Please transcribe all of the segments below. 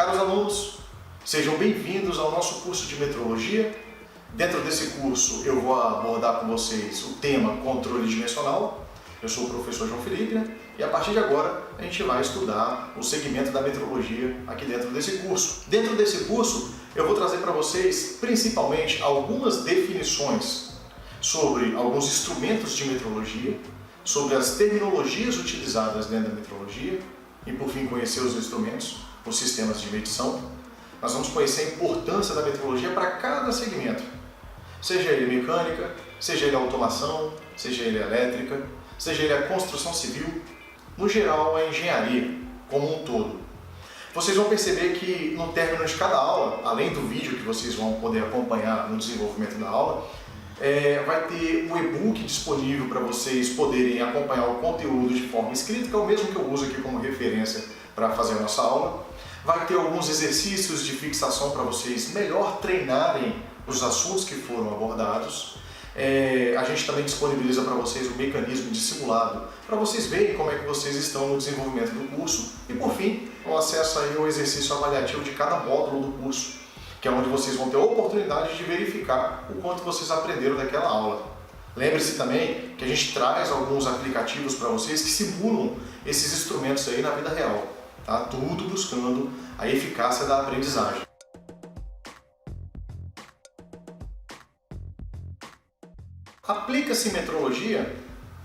Caros alunos, sejam bem-vindos ao nosso curso de metrologia. Dentro desse curso eu vou abordar com vocês o tema controle dimensional. Eu sou o professor João Felipe, e a partir de agora a gente vai estudar o segmento da metrologia aqui dentro desse curso. Dentro desse curso eu vou trazer para vocês principalmente algumas definições sobre alguns instrumentos de metrologia, sobre as terminologias utilizadas dentro da metrologia e, por fim, conhecer os instrumentos, os sistemas de medição. Nós vamos conhecer a importância da metrologia para cada segmento, seja ele mecânica, seja ele automação, seja ele elétrica, seja ele a construção civil, no geral a engenharia como um todo. Vocês vão perceber que no término de cada aula, além do vídeo que vocês vão poder acompanhar no desenvolvimento da aula, vai ter um e-book disponível para vocês poderem acompanhar o conteúdo de forma escrita, que é o mesmo que eu uso aqui como referência para fazer a nossa aula. Vai ter alguns exercícios de fixação para vocês melhor treinarem os assuntos que foram abordados. A gente também disponibiliza para vocês o mecanismo de simulado, para vocês verem como é que vocês estão no desenvolvimento do curso. E por fim, o acesso aí ao exercício avaliativo de cada módulo do curso, que é onde vocês vão ter a oportunidade de verificar o quanto vocês aprenderam daquela aula. Lembre-se também que a gente traz alguns aplicativos para vocês que simulam esses instrumentos aí na vida real, tá? Tudo buscando a eficácia da aprendizagem. Aplica-se metrologia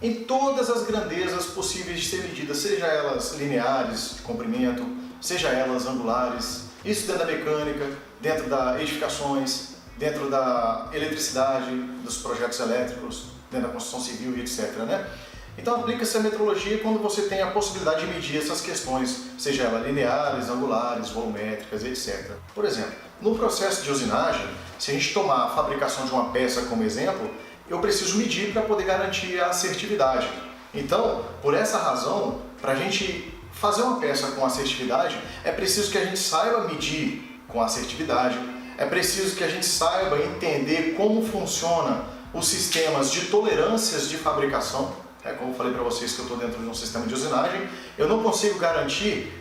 em todas as grandezas possíveis de ser medidas, seja elas lineares de comprimento, seja elas angulares, isso dentro da mecânica, dentro das edificações, dentro da eletricidade, dos projetos elétricos, dentro da construção civil e etc. Então aplica-se a metrologia quando você tem a possibilidade de medir essas questões, seja elas lineares, angulares, volumétricas, etc. Por exemplo, no processo de usinagem, se a gente tomar a fabricação de uma peça como exemplo, eu preciso medir para poder garantir a assertividade. Então, por essa razão, para a gente fazer uma peça com assertividade, é preciso que a gente saiba medir com assertividade, é preciso que a gente saiba entender como funcionam os sistemas de tolerâncias de fabricação. Como eu falei para vocês que eu estou dentro de um sistema de usinagem, eu não consigo garantir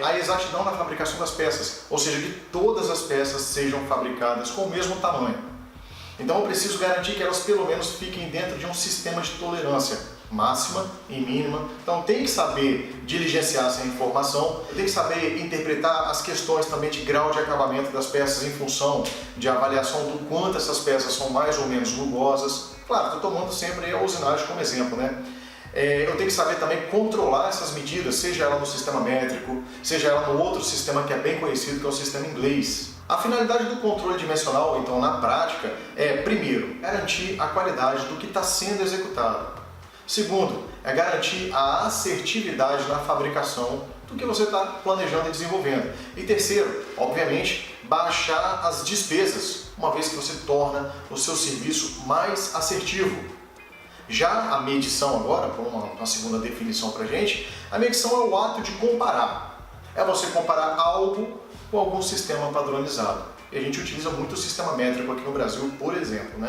a exatidão na fabricação das peças, ou seja, que todas as peças sejam fabricadas com o mesmo tamanho. Então eu preciso garantir que elas pelo menos fiquem dentro de um sistema de tolerância máxima e mínima. Então tem que saber diligenciar essa informação, tem que saber interpretar as questões também de grau de acabamento das peças em função de avaliação do quanto essas peças são mais ou menos rugosas. Claro, estou tomando sempre a usinagem como exemplo, eu tenho que saber também controlar essas medidas, seja ela no sistema métrico, seja ela no outro sistema que é bem conhecido, que é o sistema inglês. A finalidade do controle dimensional, então, na prática, é, primeiro, garantir a qualidade do que está sendo executado. Segundo, é garantir a assertividade na fabricação do que você está planejando e desenvolvendo. E terceiro, obviamente, baixar as despesas, uma vez que você torna o seu serviço mais assertivo. Já a medição agora, por uma segunda definição para a gente, a medição é o ato de comparar. É você comparar algo com algum sistema padronizado. E a gente utiliza muito o sistema métrico aqui no Brasil, por exemplo.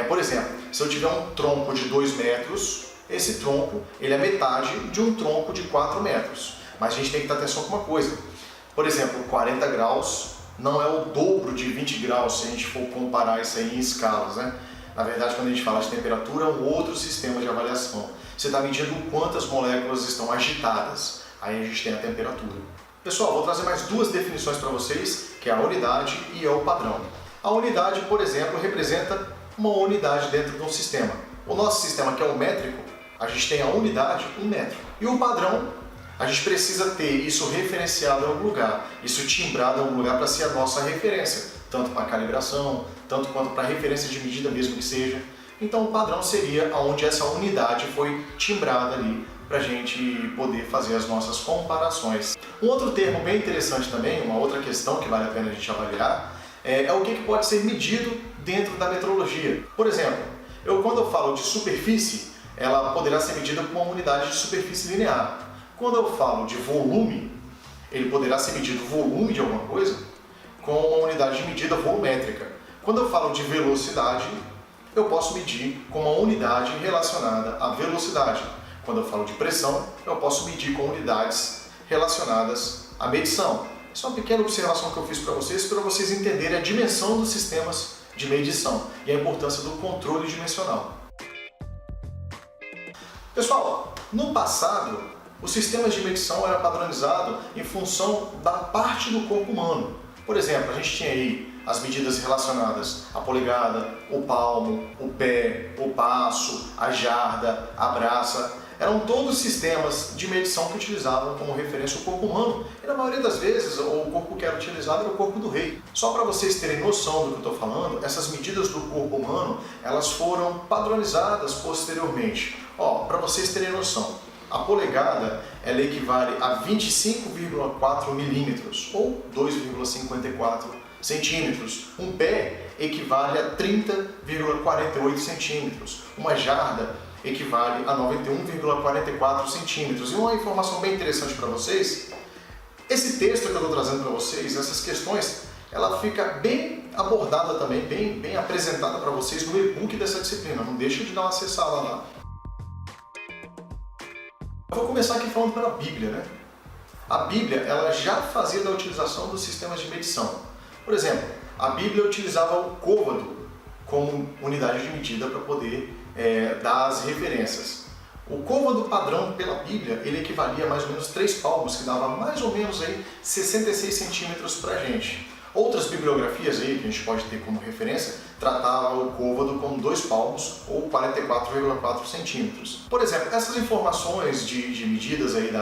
Por exemplo, se eu tiver um tronco de 2 metros, esse tronco ele é metade de um tronco de 4 metros. Mas a gente tem que ter atenção com uma coisa. Por exemplo, 40 graus não é o dobro de 20 graus se a gente for comparar isso aí em escalas. Na verdade, quando a gente fala de temperatura, é um outro sistema de avaliação. Você está medindo quantas moléculas estão agitadas. Aí a gente tem a temperatura. Pessoal, vou trazer mais duas definições para vocês, que é a unidade e o padrão. A unidade, por exemplo, representa uma unidade dentro de um sistema. O nosso sistema, que é o métrico, a gente tem a unidade, 1 metro. E o padrão, a gente precisa ter isso referenciado em algum lugar, isso timbrado em algum lugar para ser a nossa referência, tanto para calibração, tanto quanto para referência de medida mesmo que seja. Então o padrão seria onde essa unidade foi timbrada ali, para a gente poder fazer as nossas comparações. Um outro termo bem interessante também, uma outra questão que vale a pena a gente avaliar, é o que pode ser medido dentro da metrologia. Por exemplo, quando eu falo de superfície, ela poderá ser medida com uma unidade de superfície linear. Quando eu falo de volume, ele poderá ser medido volume de alguma coisa com uma unidade de medida volumétrica. Quando eu falo de velocidade, eu posso medir com uma unidade relacionada à velocidade. Quando eu falo de pressão, eu posso medir com unidades relacionadas à medição. Isso é uma pequena observação que eu fiz para vocês entenderem a dimensão dos sistemas de medição e a importância do controle dimensional. Pessoal, no passado, os sistemas de medição eram padronizados em função da parte do corpo humano. Por exemplo, a gente tinha aí as medidas relacionadas à polegada, o palmo, o pé, o passo, a jarda, a braça. Eram todos sistemas de medição que utilizavam como referência o corpo humano. E na maioria das vezes, o corpo que era utilizado era o corpo do rei. Só para vocês terem noção do que eu estou falando, essas medidas do corpo humano, elas foram padronizadas posteriormente. Para vocês terem noção, a polegada ela equivale a 25,4 milímetros ou 2,54 centímetros. Um pé equivale a 30,48 centímetros. Uma jarda equivale a 91,44 centímetros. E uma informação bem interessante para vocês, esse texto que eu estou trazendo para vocês, essas questões, ela fica bem abordada também, bem apresentada para vocês no e-book dessa disciplina. Não deixa de dar uma acessada lá. Eu vou começar aqui falando pela Bíblia, né? A Bíblia ela já fazia da utilização dos sistemas de medição. Por exemplo, a Bíblia utilizava o côvado como unidade de medida para poder dar as referências. O côvado padrão pela Bíblia ele equivalia a mais ou menos 3 palmos, que dava mais ou menos aí 66 centímetros para a gente. Outras bibliografias aí que a gente pode ter como referência tratavam o côvado com 2 palmos ou 44,4 centímetros. Por exemplo, essas informações de medidas aí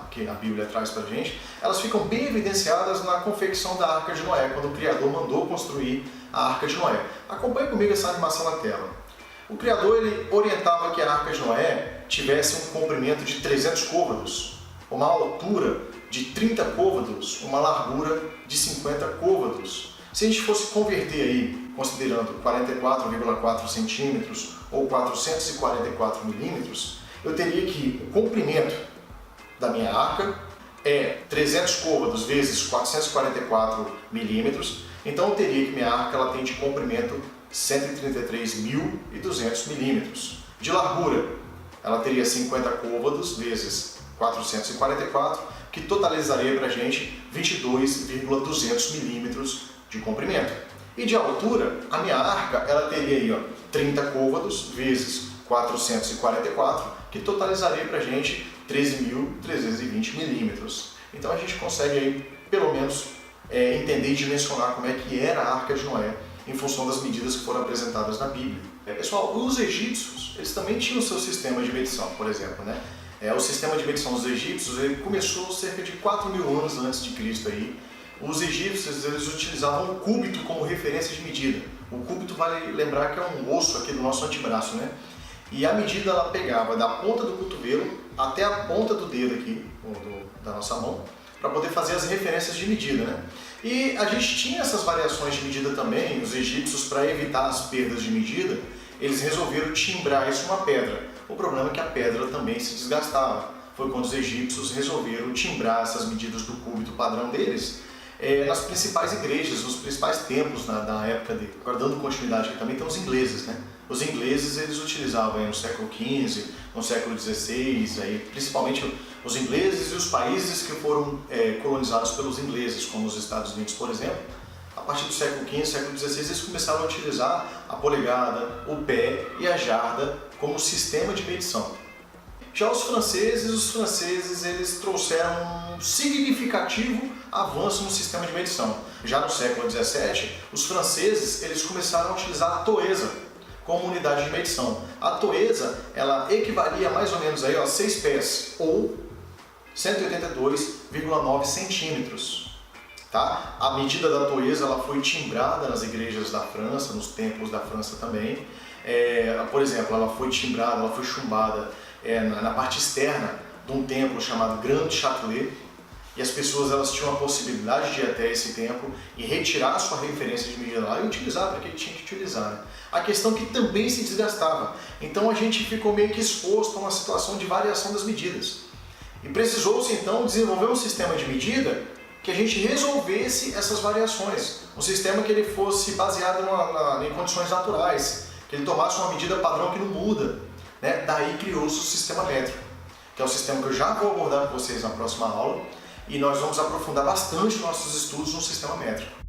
que a Bíblia traz para a gente, elas ficam bem evidenciadas na confecção da Arca de Noé, quando o Criador mandou construir a Arca de Noé. Acompanhe comigo essa animação na tela. O Criador ele orientava que a Arca de Noé tivesse um comprimento de 300 côvados, uma altura de 30 côvados, uma largura de 50 côvados. Se a gente fosse converter aí, considerando 44,4 centímetros ou 444 milímetros, eu teria que o comprimento da minha arca é 300 côvados vezes 444 milímetros, então eu teria que minha arca ela tem de comprimento 133.200 milímetros. De largura, ela teria 50 côvados vezes 444, que totalizaria para a gente 22,200 milímetros de comprimento. E de altura, a minha arca ela teria aí, 30 côvados vezes 444, que totalizaria para a gente 13.320 milímetros. Então a gente consegue aí, pelo menos, entender e dimensionar como é que era a Arca de Noé em função das medidas que foram apresentadas na Bíblia. Pessoal, os egípcios, eles também tinham o seu sistema de medição, por exemplo, né? O sistema de medição dos egípcios ele começou cerca de 4.000 anos antes de Cristo aí. Os egípcios eles utilizavam o cúbito como referência de medida. O cúbito vale lembrar que é um osso aqui do nosso antebraço, né? E a medida ela pegava da ponta do cotovelo até a ponta do dedo aqui, da nossa mão, para poder fazer as referências de medida, né? E a gente tinha essas variações de medida também. Os egípcios, para evitar as perdas de medida, eles resolveram timbrar isso numa pedra. O problema é que a pedra também se desgastava. Foi quando os egípcios resolveram timbrar essas medidas do cúbito padrão deles nas principais igrejas, nos principais templos da época dele. Agora, dando continuidade aqui, também tem os ingleses, né? Os ingleses eles utilizavam aí no século XV, no século XVI, aí, principalmente os ingleses e os países que foram colonizados pelos ingleses, como os Estados Unidos, por exemplo. A partir do século XV, século XVI, eles começaram a utilizar a polegada, o pé e a jarda como sistema de medição. Já os franceses eles trouxeram um significativo avanço no sistema de medição. Já no século XVII, os franceses eles começaram a utilizar a toesa como unidade de medição. A toesa ela equivalia mais ou menos aí, 6 pés ou 182,9 centímetros. Tá? A medida da toesa ela foi timbrada nas igrejas da França, nos templos da França também. Por exemplo, ela foi timbrada, ela foi chumbada na parte externa de um templo chamado Grand Châtelet, e as pessoas elas tinham a possibilidade de ir até esse templo e retirar a sua referência de medida lá e utilizar para que tinha que utilizar. Né? A questão que também se desgastava. Então a gente ficou meio que exposto a uma situação de variação das medidas. E precisou-se então desenvolver um sistema de medida que a gente resolvesse essas variações. Um sistema que ele fosse baseado em condições naturais, que ele tomasse uma medida padrão que não muda. Né? Daí criou-se o sistema métrico, que é o sistema que eu já vou abordar com vocês na próxima aula. e nós vamos aprofundar bastante nossos estudos no sistema métrico.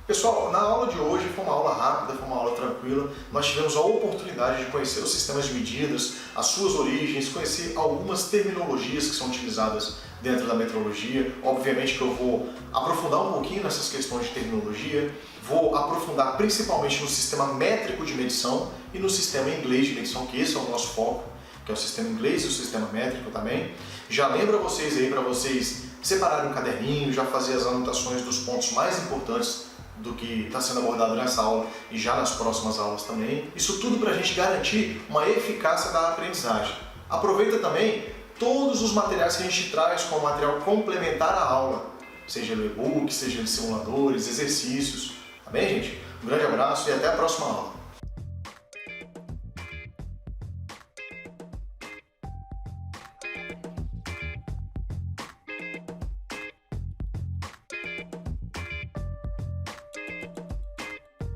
Pessoal, na aula de hoje foi uma aula rápida, foi uma aula tranquila. Nós tivemos a oportunidade de conhecer os sistemas de medidas, as suas origens, conhecer algumas terminologias que são utilizadas dentro da metrologia. Obviamente que eu vou aprofundar um pouquinho nessas questões de terminologia, vou aprofundar principalmente no sistema métrico de medição e no sistema inglês de medição, que esse é o nosso foco, que é o sistema inglês e o sistema métrico também. Já lembro a vocês aí para vocês separarem um caderninho, já fazer as anotações dos pontos mais importantes do que está sendo abordado nessa aula e já nas próximas aulas também. Isso tudo para a gente garantir uma eficácia da aprendizagem. Aproveita também todos os materiais que a gente traz como material complementar à aula, seja no e-book, seja de simuladores, exercícios. Tá bem, gente? Um grande abraço e até a próxima aula.